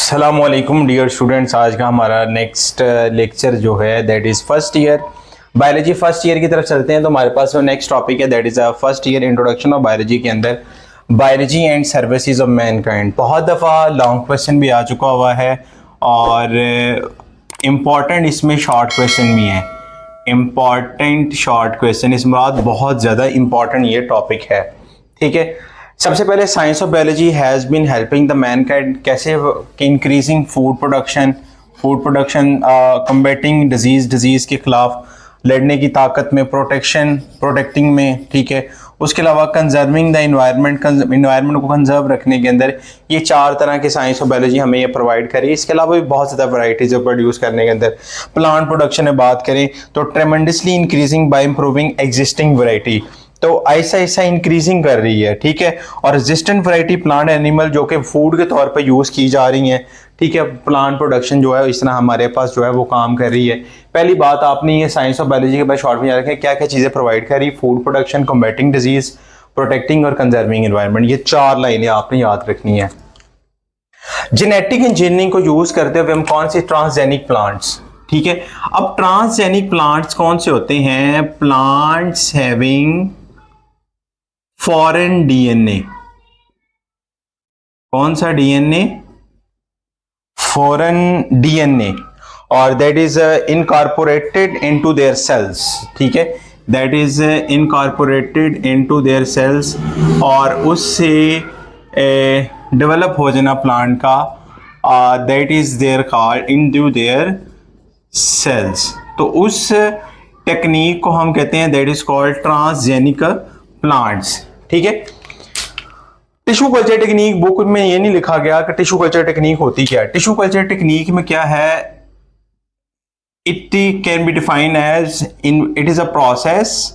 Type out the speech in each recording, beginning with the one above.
अस्सलामुअलैकुम dear students. आज का हमारा नेक्स्ट लेक्चर जो है that is first year biology first year की तरफ चलते हैं। तो हमारे पास जो नेक्स्ट टॉपिक है that is first year introduction of biology के अंदर biology and services of Mankind. बहुत दफ़ा लॉन्ग क्वेश्चन भी आ चुका हुआ है और इम्पॉर्टेंट इसमें शॉर्ट क्वेश्चन भी हैं। इम्पॉर्टेंट शॉर्ट क्वेश्चन इस मुराद बहुत ज़्यादा इम्पॉर्टेंट ये टॉपिक है। ठीक है, सबसे पहले science of biology has been helping the mankind, कैसे increasing food production combating disease के खिलाफ लड़ने की ताकत में, प्रोटेक्टिंग में। ठीक है, उसके अलावा कंजर्विंग द इन्वायरमेंट को कंजर्व रखने के अंदर ये चार तरह के साइंस ऑफ बायोलॉजी हमें ये प्रोवाइड करी। इसके अलावा भी बहुत ज़्यादा वैरायटीज ऑफ प्रोड्यूस करने के अंदर प्लांट प्रोडक्शन में बात करें तो tremendously increasing by improving existing variety, तो ऐसा ऐसा इंक्रीजिंग कर रही है। ठीक है, और रेजिस्टेंट वैरायटी प्लांट एनिमल जो कि फूड के तौर पर यूज़ की जा रही हैं। ठीक है, प्लांट प्रोडक्शन जो है इस तरह हमारे पास जो है वो काम कर रही है। पहली बात आपने ये साइंस ऑफ बायोलॉजी के बाद शॉर्ट में याद रखें क्या क्या चीज़ें प्रोवाइड कर रही, food production, combating disease, protecting और कंजर्विंग एनवायरनमेंट। ये चार लाइनें आपने याद रखनी है। जेनेटिक इंजीनियरिंग को यूज करते हुए हम कौन सी ट्रांसजेनिक प्लांट्स, ठीक है, अब ट्रांसजेनिक प्लांट्स कौन से होते हैं? Plants having foreign DNA. कौन सा डीएनए? फॉरेन डीएनए, और that is incorporated into their cells. ठीक है, that is incorporated into their cells, और उससे डेवलप हो जाना प्लांट का, that is their called into their cells. तो उस टेक्निक को हम कहते हैं that is called transgenic plants. ठीक है, टिश्यू कल्चर टेक्निक बुक में ये नहीं लिखा गया कि टिश्यू कल्चर टेक्निक होती क्या है। टिश्यू कल्चर टेक्निक में क्या है? It can be define as it is a process.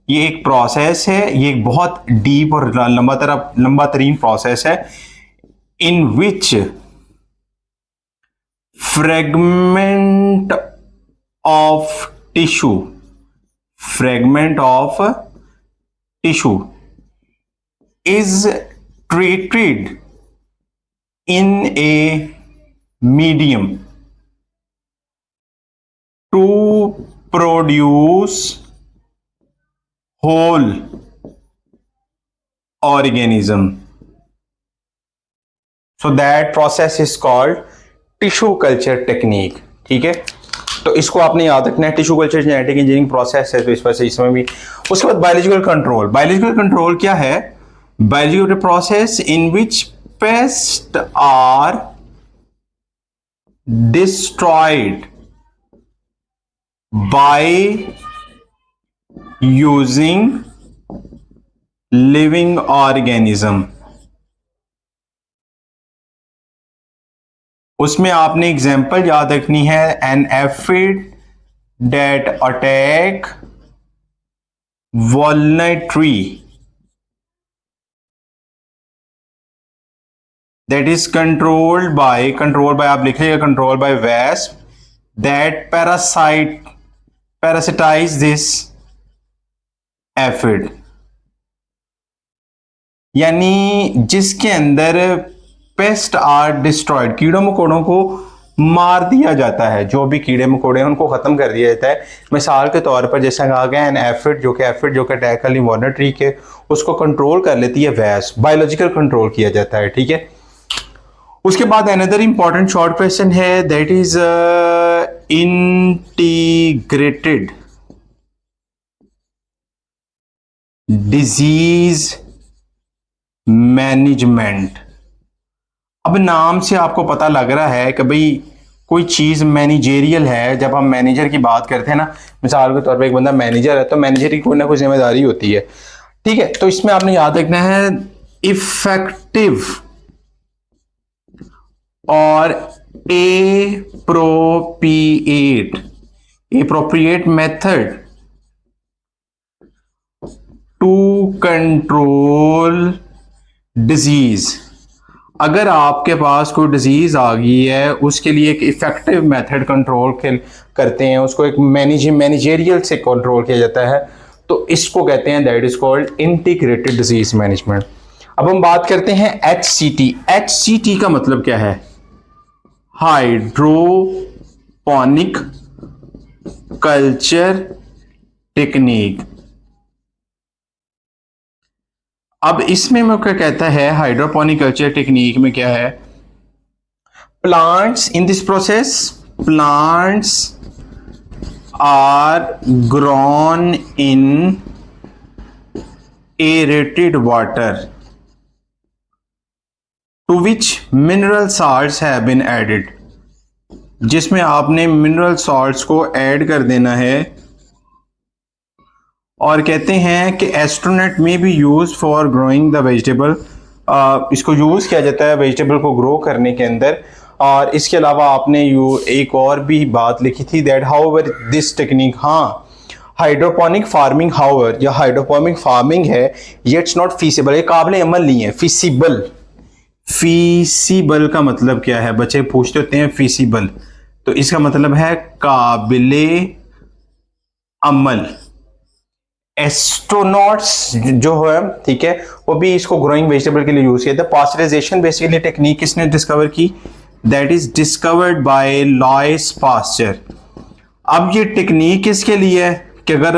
ये एक प्रोसेस है, ये एक बहुत डीप और लंबा तरीन प्रोसेस है in which fragment of tissue is treated in a medium to produce whole organism. So that process is called tissue culture technique. ठीक है, तो इसको आपने याद रखना है। Tissue culture genetic engineering process है, तो इस वजह से इसमें भी। उसके बाद बायोलॉजिकल कंट्रोल। बायोलॉजिकल कंट्रोल क्या है? Biological process in which pests are destroyed by using living organism। उसमें आपने एग्जाम्पल याद रखनी है, an aphid that attack walnut tree, that is controlled by आप लिखिएगा controlled by wasp that parasitize this aphid, यानी जिसके अंदर पेस्ट आर डिस्ट्रॉयड, कीड़ों मकोड़ों को मार दिया जाता है। जो भी कीड़े मकोड़े हैं उनको खत्म कर दिया जाता है। मिसाल के तौर पर जैसा कहा गया एन एफिड जो कि अटैक वाली वाल्नट ट्री के उसको कंट्रोल कर लेती है वैस्प, बायोलॉजिकल कंट्रोल किया जाता है। ठीक है, उसके बाद अनदर इंपॉर्टेंट शॉर्ट क्वेश्चन है that is integrated disease management. अब नाम से आपको पता लग रहा है कि भाई कोई चीज मैनेजेरियल है। जब हम मैनेजर की बात करते हैं ना, मिसाल के तौर पे एक बंदा मैनेजर है तो मैनेजर की कोई ना कोई जिम्मेदारी होती है। ठीक है, तो इसमें आपने याद रखना है इफेक्टिव और appropriate method to control disease। अगर आपके पास कोई डिजीज आ गई है उसके लिए एक इफेक्टिव मेथड कंट्रोल करते हैं, उसको एक मैनेजेरियल से कंट्रोल किया जाता है, तो इसको कहते हैं that is called integrated disease management. अब हम बात करते हैं HCT। HCT का मतलब क्या है? Hydroponic culture technique. अब इसमें मैं क्या कहता है, हाइड्रोपोनिक कल्चर टेक्निक में क्या है, plants in this process, plants are grown in aerated water to which mineral salts have been added, जिसमें आपने मिनरल सॉल्ट्स को ऐड कर देना है। और कहते हैं कि एस्ट्रोनेट में भी use for growing the vegetable, इसको यूज किया जाता है वेजिटेबल को ग्रो करने के अंदर। और इसके अलावा आपने एक और भी बात लिखी थी दैट हाउएवर दिस टेक्निक, हाँ हाइड्रोपोनिक फार्मिंग हाउएवर, या हाइड्रोपोनिक फार्मिंग है ये इट्स नॉट फीसिबल, ये काबिल अमल नहीं है। फीसिबल, फीसिबल का मतलब क्या है, बच्चे पूछते होते हैं फीसिबल, तो इसका मतलब है काबिले अमल। एस्ट्रोनॉट्स जो है, ठीक है, वो भी इसको ग्रोइंग वेजिटेबल के लिए यूज किया था। पास्चराइजेशन बेसिकली टेक्निक किसने डिस्कवर की, that is discovered by Louis Pasteur. अब ये टेक्निक किसके लिए है कि अगर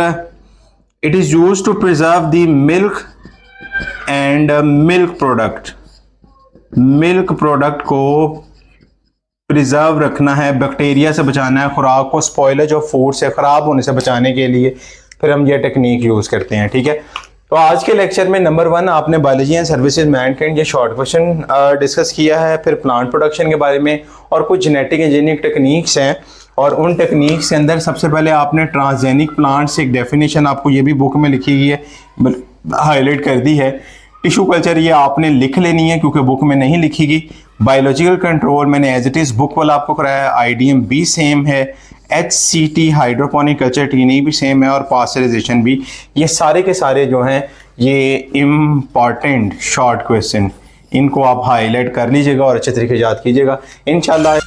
it is use to preserve the milk and milk product, milk product को प्रिजर्व रखना है, बैक्टीरिया से बचाना है, खुराक को स्पॉइलेज ऑफ फूड से, खराब होने से बचाने के लिए फिर हम ये टेक्निक यूज करते हैं। ठीक है, तो आज के लेक्चर में नंबर 1 आपने बायोलॉजी एंड सर्विसेज मैनकाइंड ये शॉर्ट क्वेश्चन डिस्कस किया है, फिर प्लांट प्रोडक्शन के बारे में और कुछ जेनेटिक इंजीनियरिंग टेक्निक्स हैं। और उन टेक्निक्स के अंदर सबसे पहले आपने ट्रांसजेनिक प्लांट्स एक डेफिनेशन आपको ये भी बुक में लिखी गई है, हाईलाइट कर दी है। टिश्यू कल्चर ये आपने लिख लेनी है क्योंकि बुक में नहीं लिखी गई। बायोलॉजिकल कंट्रोल मैंने एज इट इज़ बुक वाला आपको कराया, आईडीएम भी सेम है, HCT हाइड्रोपोनिक कल्चर टेक्निक भी सेम है और पास्चराइजेशन भी। ये सारे के सारे जो हैं ये इम्पॉर्टेंट शॉर्ट क्वेश्चन, इनको आप हाईलाइट कर लीजिएगा और अच्छे तरीके से याद कीजिएगा इंशाल्लाह।